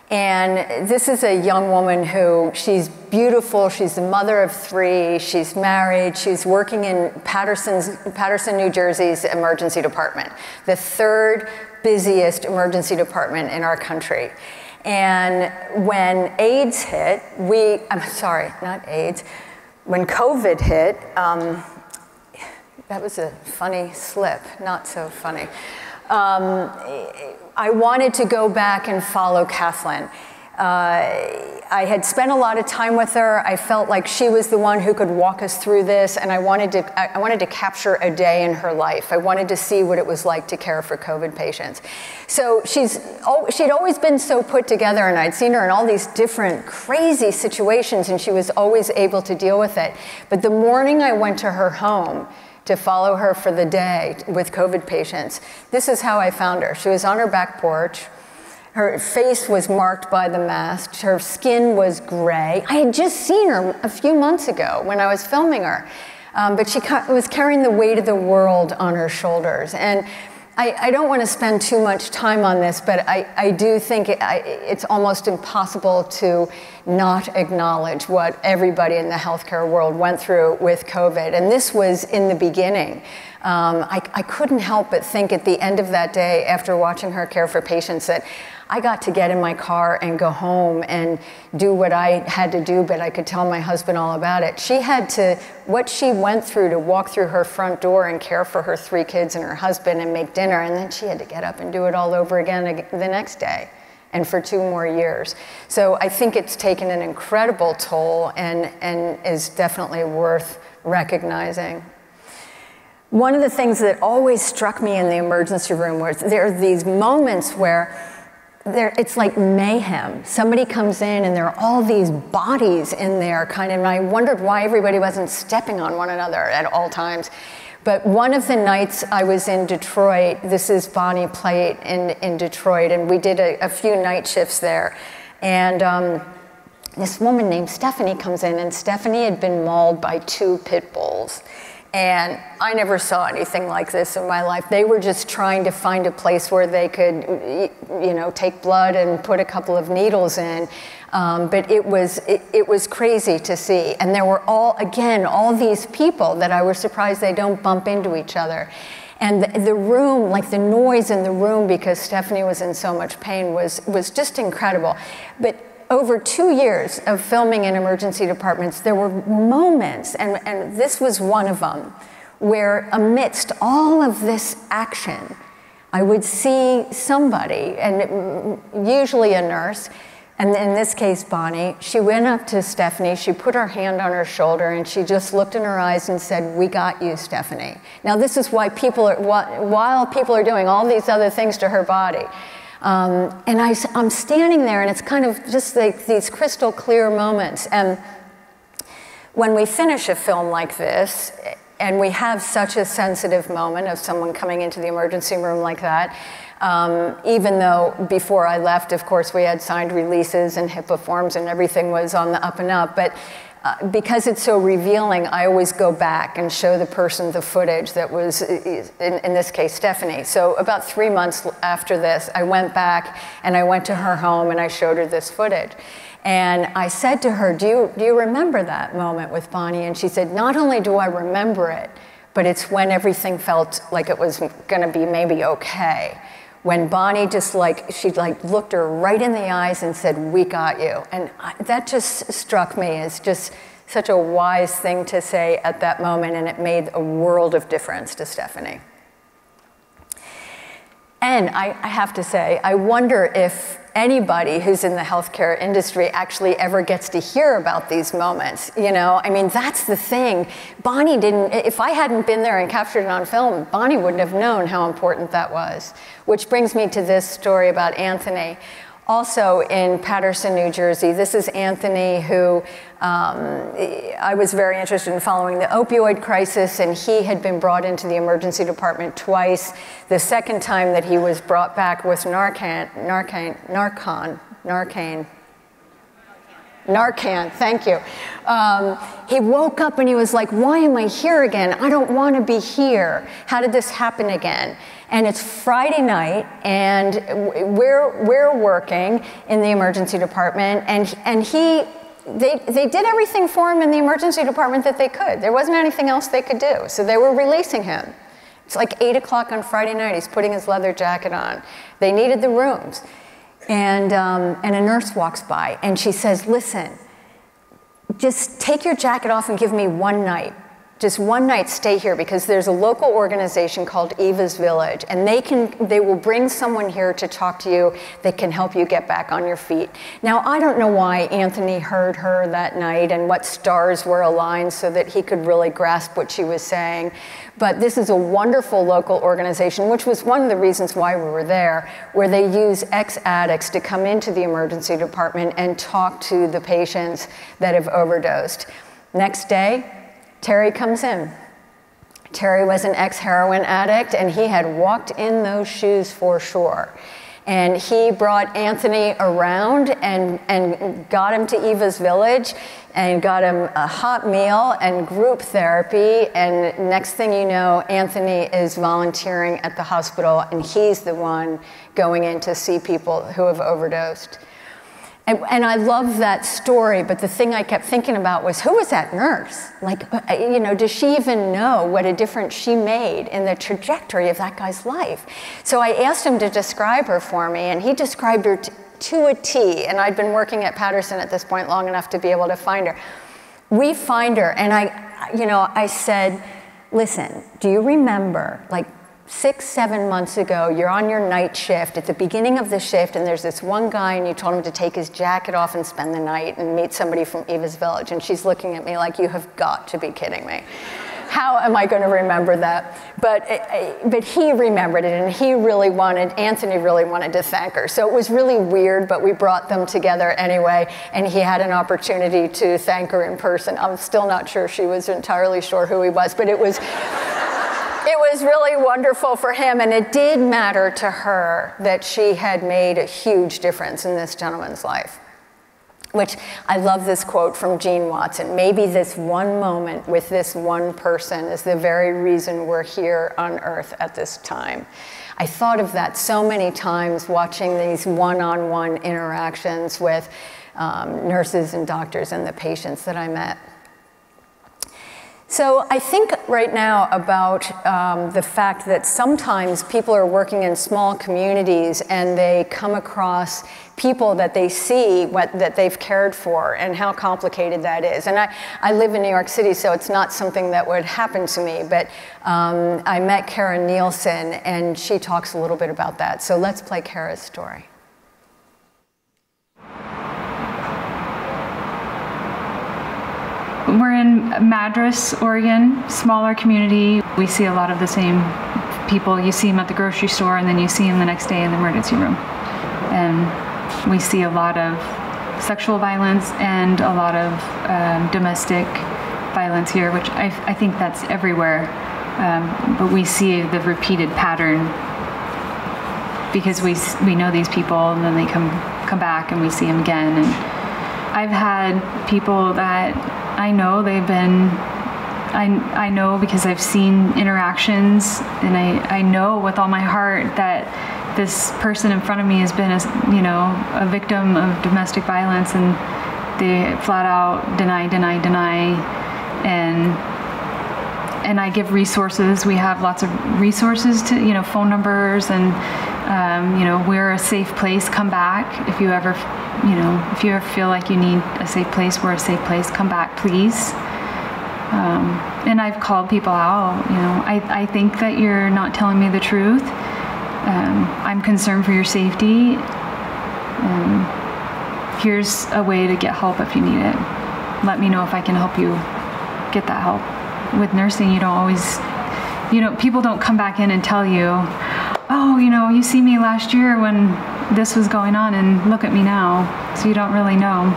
And this is a young woman who, she's beautiful, she's the mother of 3, she's married, she's working in Paterson, New Jersey's emergency department, the 3rd busiest emergency department in our country. And when AIDS hit, when COVID hit, that was a funny slip, not so funny. I wanted to go back and follow Kathleen. I had spent a lot of time with her. I felt like she was the one who could walk us through this, and I wanted to capture a day in her life. I wanted to see what it was like to care for COVID patients. So she'd always been so put together, and I'd seen her in all these different crazy situations, and she was always able to deal with it. But the morning I went to her home to follow her for the day with COVID patients, this is how I found her. She was on her back porch. Her face was marked by the mask. Her skin was gray. I had just seen her a few months ago when I was filming her, but she was carrying the weight of the world on her shoulders. And I don't want to spend too much time on this, but I do think it's almost impossible to not acknowledge what everybody in the healthcare world went through with COVID. And this was in the beginning. I couldn't help but think at the end of that day, after watching her care for patients, that I got to get in my car and go home and do what I had to do, but I could tell my husband all about it. She had to, what she went through to walk through her front door and care for her 3 kids and her husband and make dinner, and then she had to get up and do it all over again the next day, and for 2 more years. So I think it's taken an incredible toll and is definitely worth recognizing. One of the things that always struck me in the emergency room was there are these moments where it's like mayhem. Somebody comes in and there are all these bodies in there and I wondered why everybody wasn't stepping on one another at all times. But one of the nights I was in Detroit, this is Bonnie Plate in Detroit, and we did a few night shifts there. And this woman named Stephanie comes in, and Stephanie had been mauled by 2 pit bulls. And I never saw anything like this in my life. They were just trying to find a place where they could, take blood and put a couple of needles in. But it was crazy to see. And there were all these people that I was surprised they don't bump into each other. And the room, like the noise in the room, because Stephanie was in so much pain, was just incredible. But over 2 years of filming in emergency departments, there were moments, and this was one of them, where amidst all of this action, I would see somebody, and usually a nurse, and in this case, Bonnie, she went up to Stephanie, she put her hand on her shoulder, and she just looked in her eyes and said, "We got you, Stephanie." Now this is why while people are doing all these other things to her body, and I'm standing there, and it's kind of just like these crystal clear moments. And when we finish a film like this, and we have such a sensitive moment of someone coming into the emergency room like that, even though before I left, of course, we had signed releases and HIPAA forms and everything was on the up and up, but because it's so revealing, I always go back and show the person the footage that was, in this case, Stephanie. So about 3 months after this, I went back and I went to her home and I showed her this footage. And I said to her, do you remember that moment with Bonnie? And she said, not only do I remember it, but it's when everything felt like it was gonna be maybe okay. When Bonnie just she looked her right in the eyes and said, we got you. And that just struck me as just such a wise thing to say at that moment, and it made a world of difference to Stephanie. And I have to say, I wonder if anybody who's in the healthcare industry actually ever gets to hear about these moments, you know? I mean, that's the thing. Bonnie didn't, if I hadn't been there and captured it on film, Bonnie wouldn't have known how important that was. Which brings me to this story about Anthony. Also in Paterson, New Jersey, this is Anthony who I was very interested in following the opioid crisis, and he had been brought into the emergency department twice. The second time that he was brought back was Narcan, thank you. He woke up and he was like, why am I here again? I don't want to be here. How did this happen again? And it's Friday night, and we're working in the emergency department, and they did everything for him in the emergency department that they could. There wasn't anything else they could do, so they were releasing him. It's like 8 o'clock on Friday night. He's putting his leather jacket on. They needed the rooms. And a nurse walks by, and she says, listen, just take your jacket off and give me one night. Just one night, stay here, because there's a local organization called Eva's Village, and they will bring someone here to talk to you that can help you get back on your feet. Now, I don't know why Anthony heard her that night and what stars were aligned so that he could really grasp what she was saying, but this is a wonderful local organization, which was one of the reasons why we were there, where they use ex-addicts to come into the emergency department and talk to the patients that have overdosed. Next day, Terry comes in. Terry was an ex-heroin addict, and he had walked in those shoes for sure. And he brought Anthony around and got him to Eva's Village and got him a hot meal and group therapy. And next thing you know, Anthony is volunteering at the hospital, and he's the one going in to see people who have overdosed. And I love that story, but the thing I kept thinking about was, who was that nurse? Like, you know, does she even know what a difference she made in the trajectory of that guy's life? So I asked him to describe her for me, and he described her to a T, and I'd been working at Paterson at this point long enough to be able to find her. We find her, and I said, listen, do you remember, like, 6-7 months ago, you're on your night shift at the beginning of the shift, and there's this one guy, and you told him to take his jacket off and spend the night and meet somebody from Eva's Village. And she's looking at me like, you have got to be kidding me. How am I going to remember that? But he remembered it, and Anthony really wanted to thank her. So it was really weird, but we brought them together anyway, and he had an opportunity to thank her in person. I'm still not sure she was entirely sure who he was, but it was really wonderful for him, and it did matter to her that she had made a huge difference in this gentleman's life. Which, I love this quote from Gene Watson, maybe this one moment with this one person is the very reason we're here on Earth at this time. I thought of that so many times watching these one-on-one interactions with nurses and doctors and the patients that I met. So I think right now about the fact that sometimes people are working in small communities and they come across people that they see that they've cared for and how complicated that is. And I live in New York City, so it's not something that would happen to me, but I met Kara Nielsen, and she talks a little bit about that. So let's play Kara's story. We're in Madras, Oregon, smaller community. We see a lot of the same people. You see them at the grocery store, and then you see them the next day in the emergency room. And we see a lot of sexual violence and a lot of domestic violence here, which I think that's everywhere. But we see the repeated pattern because we know these people, and then they come back and we see them again. And I've had people that I know they've been, I know because I've seen interactions, and I know with all my heart that this person in front of me has been a victim of domestic violence, and they flat out deny, and I give resources. We have lots of resources to, phone numbers, and we're a safe place. Come back if you ever, if you ever feel like you need a safe place. We're a safe place. Come back, please. And I've called people out. I think that you're not telling me the truth. I'm concerned for your safety. Here's a way to get help if you need it. Let me know if I can help you get that help. With nursing, you don't always, people don't come back in and tell you, oh, you see me last year when this was going on, and look at me now. So you don't really know.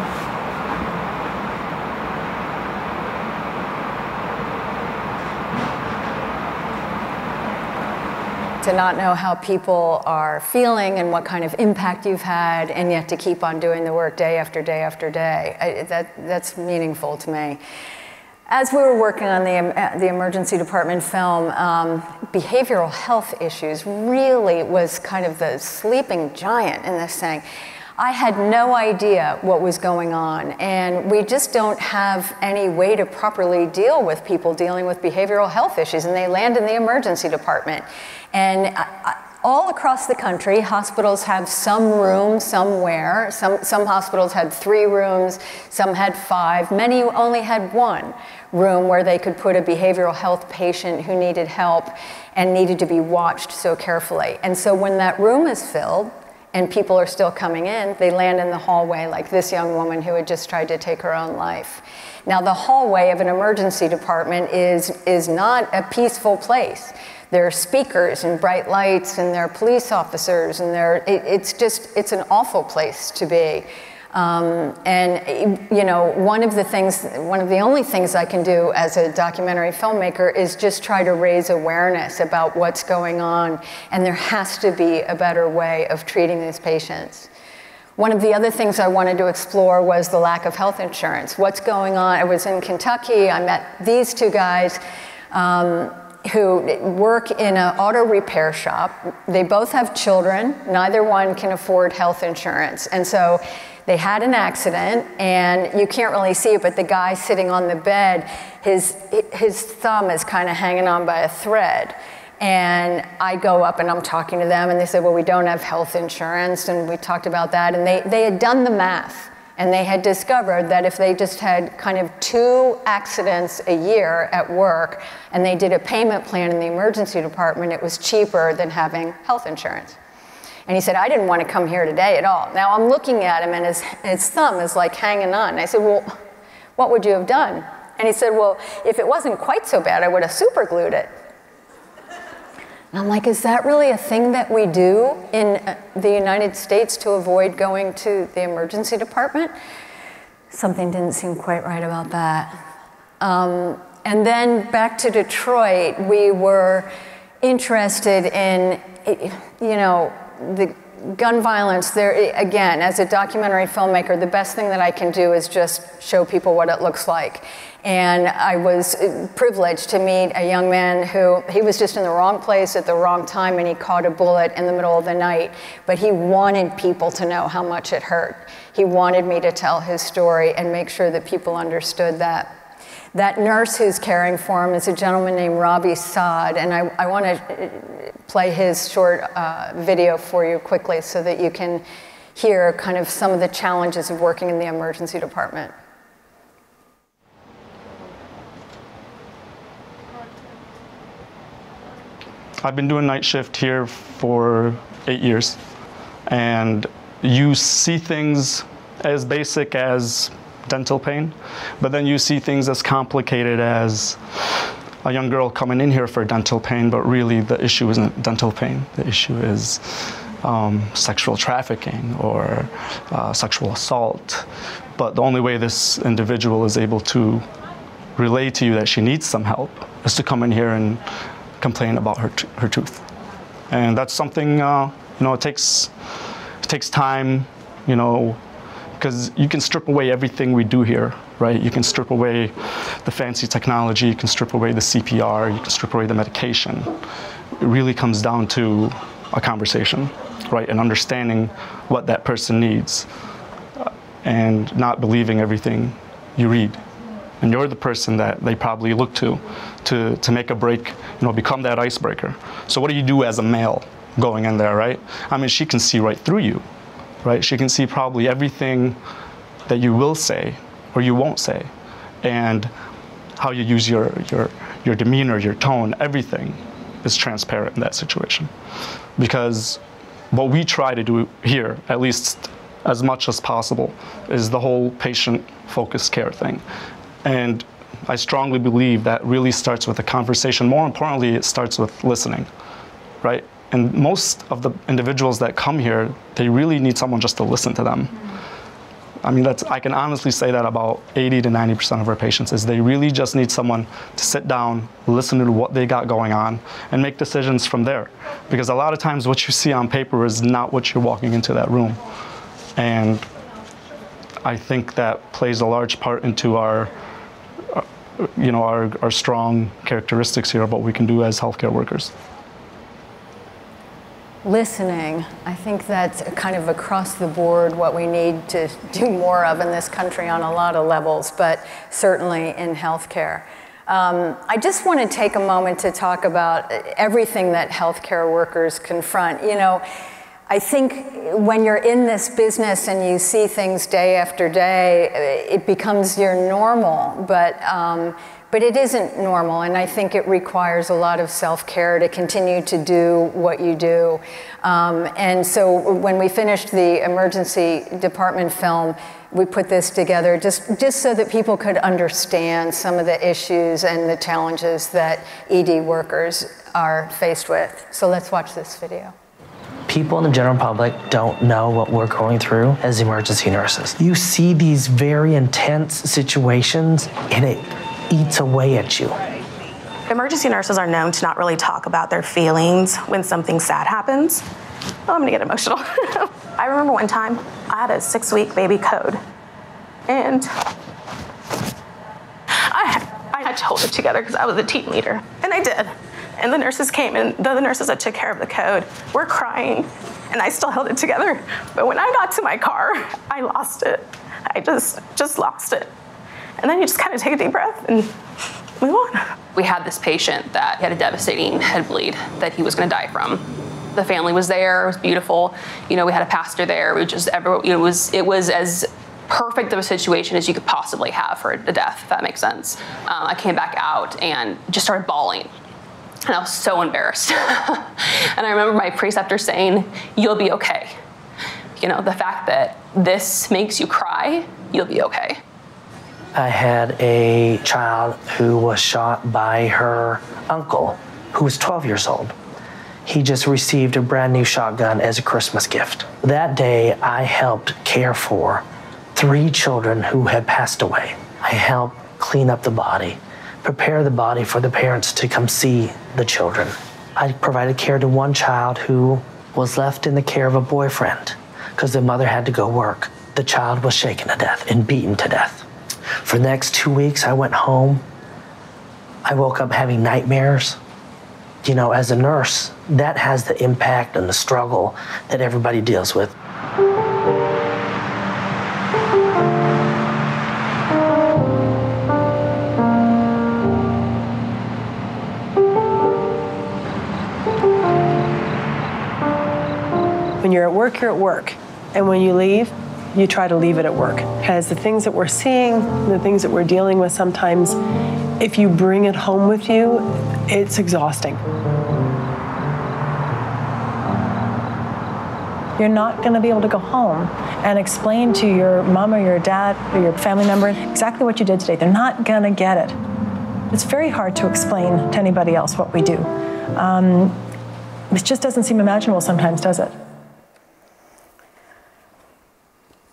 To not know how people are feeling and what kind of impact you've had, and yet to keep on doing the work day after day after day. That's meaningful to me. As we were working on the emergency department film, behavioral health issues really was kind of the sleeping giant in this thing. I had no idea what was going on, and we just don't have any way to properly deal with people dealing with behavioral health issues, and they land in the emergency department. And all across the country, hospitals have some room somewhere. Some hospitals had 3 rooms, some had 5. Many only had 1 room where they could put a behavioral health patient who needed help and needed to be watched so carefully. And so when that room is filled and people are still coming in, they land in the hallway like this young woman who had just tried to take her own life. Now, the hallway of an emergency department is not a peaceful place. There are speakers and bright lights, and there are police officers, and it's an awful place to be. One of the only things I can do as a documentary filmmaker is just try to raise awareness about what's going on, and there has to be a better way of treating these patients. One of the other things I wanted to explore was the lack of health insurance. What's going on? I was in Kentucky. I met these 2 guys who work in an auto repair shop. They both have children. Neither one can afford health insurance. And so they had an accident, and you can't really see it, but the guy sitting on the bed, his thumb is kind of hanging on by a thread. And I go up and I'm talking to them, and they said, well, we don't have health insurance, and we talked about that. And they had done the math. And they had discovered that if they just had kind of 2 accidents a year at work, and they did a payment plan in the emergency department, it was cheaper than having health insurance. And he said, I didn't want to come here today at all. Now I'm looking at him, and his thumb is like hanging on. And I said, well, what would you have done? And he said, well, if it wasn't quite so bad, I would have super glued it. And I'm like, is that really a thing that we do in the United States to avoid going to the emergency department? Something didn't seem quite right about that. And then back to Detroit, we were interested in, the gun violence. There, again, as a documentary filmmaker, the best thing that I can do is just show people what it looks like. And I was privileged to meet a young man he was just in the wrong place at the wrong time, and he caught a bullet in the middle of the night. But he wanted people to know how much it hurt. He wanted me to tell his story and make sure that people understood that. That nurse who's caring for him is a gentleman named Robbie Saad, and I want to play his short video for you quickly so that you can hear kind of some of the challenges of working in the emergency department. I've been doing night shift here for 8 years, and you see things as basic as dental pain, but then you see things as complicated as a young girl coming in here for dental pain, but really the issue isn't dental pain. The issue is sexual trafficking or sexual assault. But the only way this individual is able to relay to you that she needs some help is to come in here and complain about her tooth. And that's something, it takes time, because you can strip away everything we do here right? You can strip away the fancy technology, you can strip away the CPR, you can strip away the medication. It really comes down to a conversation, right? And understanding what that person needs and not believing everything you read. And you're the person that they probably look to make a break, become that icebreaker. So what do you do as a male going in there, right? I mean, she can see right through you, right? She can see probably everything that you will say or you won't say, and how you use your demeanor, your tone, everything is transparent in that situation. Because what we try to do here, at least as much as possible, is the whole patient-focused care thing. And I strongly believe that really starts with a conversation. More importantly, it starts with listening, right? And most of the individuals that come here, they really need someone just to listen to them. I mean, I can honestly say that about 80 to 90% of our patients is they really just need someone to sit down, listen to what they got going on, and make decisions from there. Because a lot of times what you see on paper is not what you're walking into that room. And I think that plays a large part into our strong characteristics here of what we can do as healthcare workers. Listening, I think that's kind of across the board what we need to do more of in this country on a lot of levels, but certainly in healthcare. I just want to take a moment to talk about everything that healthcare workers confront. I think when you're in this business and you see things day after day, it becomes your normal, but it isn't normal, and I think it requires a lot of self-care to continue to do what you do. And so when we finished the emergency department film, we put this together just so that people could understand some of the issues and the challenges that ED workers are faced with. So let's watch this video. People in the general public don't know what we're going through as emergency nurses. You see these very intense situations, and it eats away at you. Emergency nurses are known to not really talk about their feelings when something sad happens. Oh, I'm gonna get emotional. I remember one time I had a 6-week baby code, and I had to hold it together because I was a team leader, and I did. And the nurses came, and the other nurses that took care of the code were crying, and I still held it together. But when I got to my car, I lost it. I just lost it. And then you just kind of take a deep breath and move on. We had this patient that had a devastating head bleed that he was going to die from. The family was there. It was beautiful. We had a pastor there. It was as perfect of a situation as you could possibly have for a death, if that makes sense. I came back out and just started bawling. And I was so embarrassed. And I remember my preceptor saying, "You'll be okay. The fact that this makes you cry, you'll be okay." I had a child who was shot by her uncle, who was 12 years old. He just received a brand new shotgun as a Christmas gift. That day, I helped care for 3 children who had passed away. I helped clean up the body, prepare the body for the parents to come see the children. I provided care to one child who was left in the care of a boyfriend because the mother had to go work. The child was shaken to death and beaten to death. For the next 2 weeks, I went home. I woke up having nightmares. As a nurse, that has the impact and the struggle that everybody deals with. When you're at work, you're at work. And when you leave, you try to leave it at work. Because the things that we're seeing, the things that we're dealing with sometimes, if you bring it home with you, it's exhausting. You're not going to be able to go home and explain to your mom or your dad or your family member exactly what you did today. They're not going to get it. It's very hard to explain to anybody else what we do. It just doesn't seem imaginable sometimes, does it?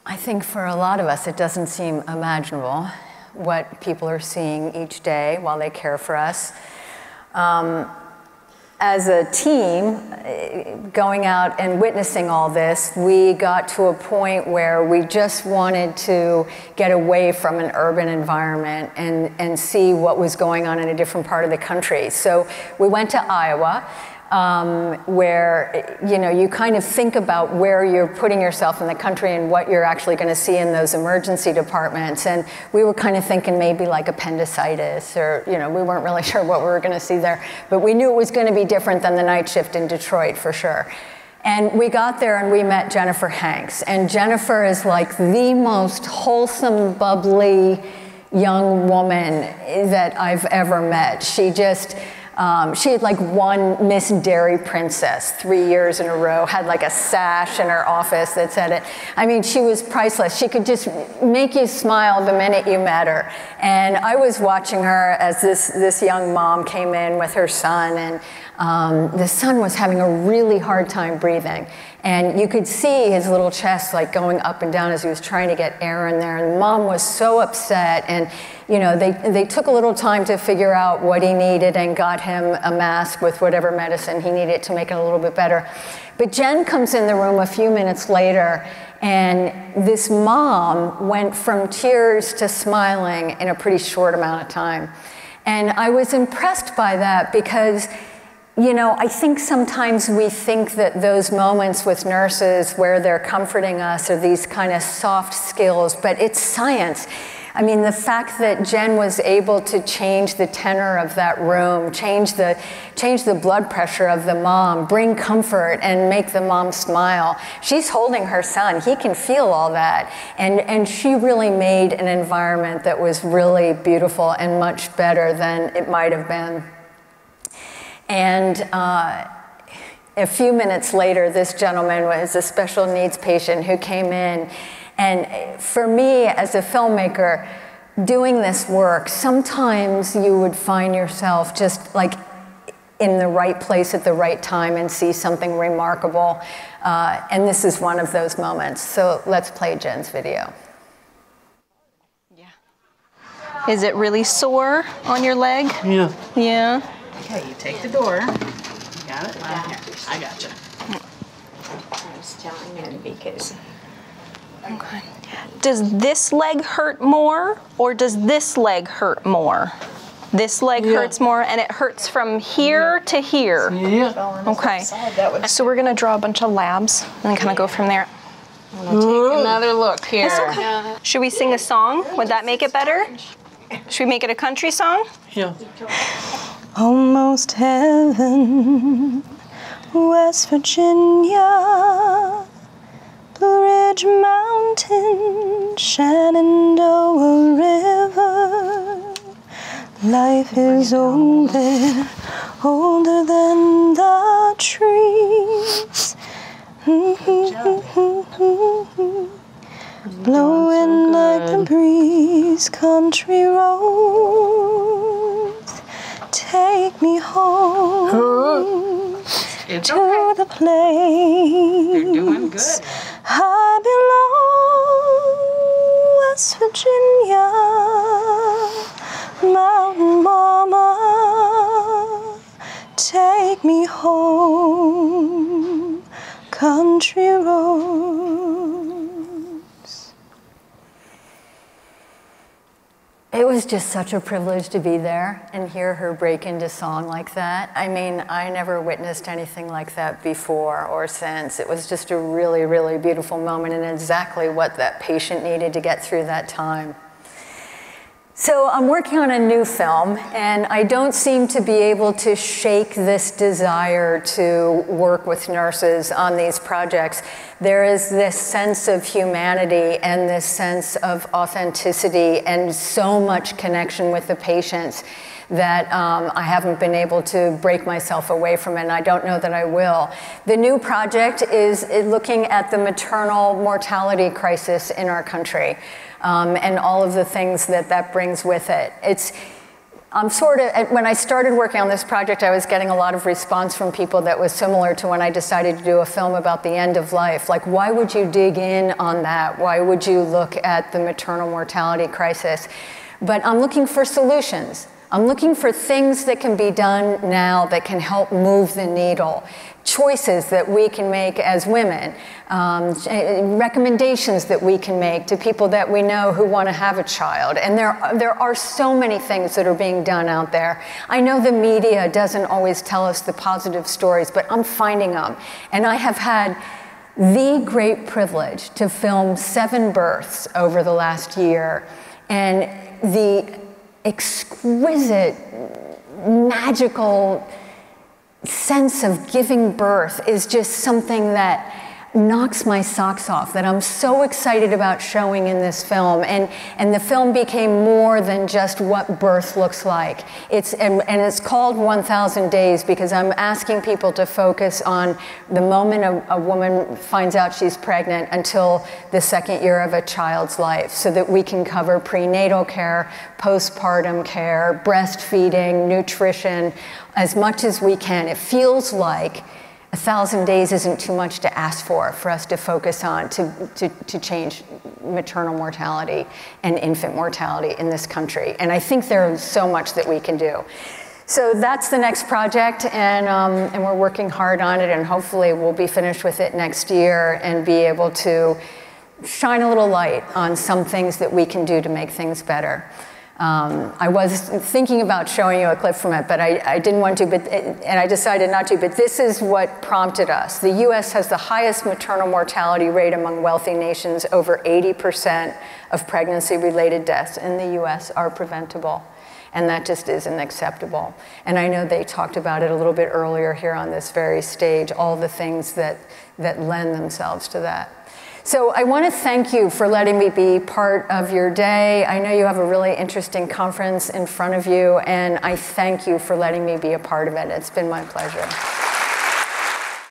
I think for a lot of us, it doesn't seem imaginable what people are seeing each day while they care for us. as a team, going out and witnessing all this, we got to a point where we just wanted to get away from an urban environment and see what was going on in a different part of the country. So we went to Iowa, where you kind of think about where you're putting yourself in the country and what you're actually going to see in those emergency departments. And we were kind of thinking maybe like appendicitis, or we weren't really sure what we were going to see there, but we knew it was going to be different than the night shift in Detroit for sure. And we got there and we met Jennifer Hanks, and Jennifer is like the most wholesome, bubbly young woman that I've ever met. She just she had like won Miss Dairy Princess 3 years in a row, had like a sash in her office that said it. I mean, she was priceless. She could just make you smile the minute you met her. And I was watching her as this young mom came in with her son, and the son was having a really hard time breathing. And you could see his little chest like going up and down as he was trying to get air in there. And mom was so upset. And they took a little time to figure out what he needed and got him a mask with whatever medicine he needed to make it a little bit better. But Jen comes in the room a few minutes later, and this mom went from tears to smiling in a pretty short amount of time. And I was impressed by that because I think sometimes we think that those moments with nurses where they're comforting us are these kind of soft skills, but it's science. I mean, the fact that Jen was able to change the tenor of that room, change the blood pressure of the mom, bring comfort and make the mom smile. She's holding her son. He can feel all that. And she really made an environment that was really beautiful and much better than it might have been. And a few minutes later, this gentleman was a special needs patient who came in. And for me, as a filmmaker, doing this work, sometimes you would find yourself just like in the right place at the right time and see something remarkable. And this is one of those moments. So let's play Jen's video. Is it really sore on your leg? Yeah. Yeah. Okay, you take the door. You got it? I got you. I was telling him because... Okay. Does this leg hurt more, or does this leg hurt more? This leg hurts more, and it hurts from here to here. Yeah. Okay. So we're gonna draw a bunch of labs and kind of go from there. I'm gonna take another look here. That's okay. Should we sing a song? Would that make it better? Should we make it a country song? Yeah. Almost heaven, West Virginia, Blue Ridge Mountain, Shenandoah River. Life is older, older than the trees. Blowing like the breeze, country roads, take me home to the place. You're doing good. I belong, West Virginia, Mountain Mama, take me home, country roads. It was just such a privilege to be there and hear her break into song like that. I mean, I never witnessed anything like that before or since. It was just a really, really beautiful moment and exactly what that patient needed to get through that time. So I'm working on a new film, and I don't seem to be able to shake this desire to work with nurses on these projects. There is this sense of humanity and this sense of authenticity and so much connection with the patients that I haven't been able to break myself away from it, and I don't know that I will. The new project is looking at the maternal mortality crisis in our country. And all of the things that brings with it. When I started working on this project, I was getting a lot of response from people that was similar to when I decided to do a film about the end of life. Like, why would you dig in on that? Why would you look at the maternal mortality crisis? But I'm looking for solutions. I'm looking for things that can be done now that can help move the needle, choices that we can make as women, recommendations that we can make to people that we know who want to have a child. And there are so many things that are being done out there. I know the media doesn't always tell us the positive stories, but I'm finding them. And I have had the great privilege to film 7 births over the last year. And the exquisite, magical sense of giving birth is just something that knocks my socks off, that I'm so excited about showing in this film. And the film became more than just what birth looks like. And it's called 1,000 Days because I'm asking people to focus on the moment a woman finds out she's pregnant until the 2nd year of a child's life, so that we can cover prenatal care, postpartum care, breastfeeding, nutrition, as much as we can. It feels like 1,000 days isn't too much to ask for us to focus on to change maternal mortality and infant mortality in this country. And I think there's so much that we can do. So that's the next project, and we're working hard on it, and hopefully we'll be finished with it next year and be able to shine a little light on some things that we can do to make things better. I was thinking about showing you a clip from it, but I didn't want to, and I decided not to, but this is what prompted us. The US has the highest maternal mortality rate among wealthy nations. Over 80% of pregnancy-related deaths in the US are preventable, and that just isn't acceptable. And I know they talked about it a little bit earlier here on this very stage, all the things that lend themselves to that. So I want to thank you for letting me be part of your day. I know you have a really interesting conference in front of you, and I thank you for letting me be a part of it. It's been my pleasure.